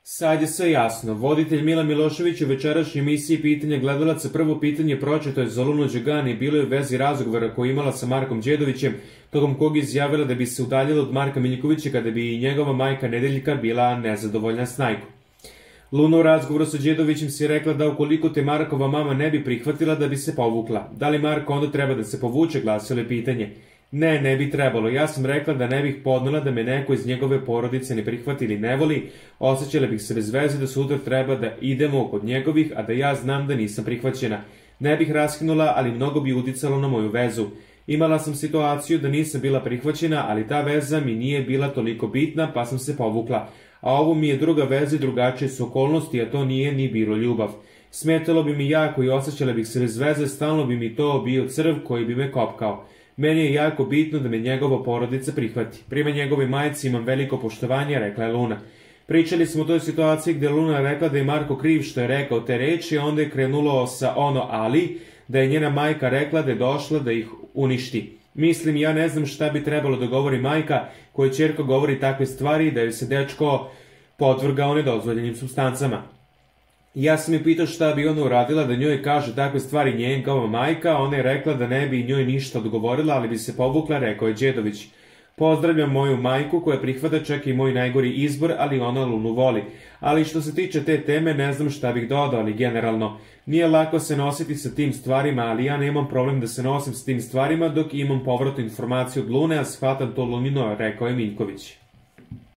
Sad je sve jasno. Voditelj Milan Milošević u večerašnjoj emisiji Pitanje gledalaca prvo pitanje pročito je za Lunu Đugani i bilo je u vezi razgovora koji imala sa Markom Đedovićem, tokom kog izjavila da bi se udaljila od Marka Miljkovića kada bi i njegova majka Nedeljka bila nezadovoljna s Najkom. Luna u razgovoru sa Đedovićem si rekla da ukoliko te Markova mama ne bi prihvatila da bi se povukla. Da li Marko onda treba da se povuče, glasilo je pitanje. Ne bi trebalo. Ja sam rekla da ne bih podnela da me neko iz njegove porodice ne prihvati ili ne voli, osjećala bih se bez veze da sutra treba da idemo kod njegovih, a da ja znam da nisam prihvaćena. Ne bih raskinula, ali mnogo bi uticalo na moju vezu. Imala sam situaciju da nisam bila prihvaćena, ali ta veza mi nije bila toliko bitna, pa sam se povukla. A ovo mi je druga veza i drugačije su okolnosti, a to nije ni bilo ljubav. Smetalo bi mi jako i osjećala bih se bez veze, stalno bi mi to bio crv koji bi me kopkao. Meni je jako bitno da me njegova porodica prihvati. Prema njegove majci imam veliko poštovanje, rekla je Luna. Pričali smo o toj situaciji gde Luna rekla da je Marko kriv što je rekao te reči, onda je krenulo sa ono ali, da je njena majka rekla da je došla da ih uništi. Mislim, ja ne znam šta bi trebalo da govori majka koja ćerka govori takve stvari da joj se dečko podvrgao nedozvoljenim supstancama. Ja sam je pitao šta bi ona uradila da njoj kaže takve stvari njegova majka, ona je rekla da ne bi njoj ništa odgovorila, ali bi se povukla, rekao je Đedović. Pozdravljam moju majku koja prihvata čak i moj najgori izbor, ali ona Lunu voli. Ali što se tiče te teme, ne znam šta bih dodao, ali generalno. Nije lako se nositi sa tim stvarima, ali ja nemam problem da se nosim s tim stvarima dok imam povratnu informaciju od Lune, a shvatam to Lunino, rekao je Miljković.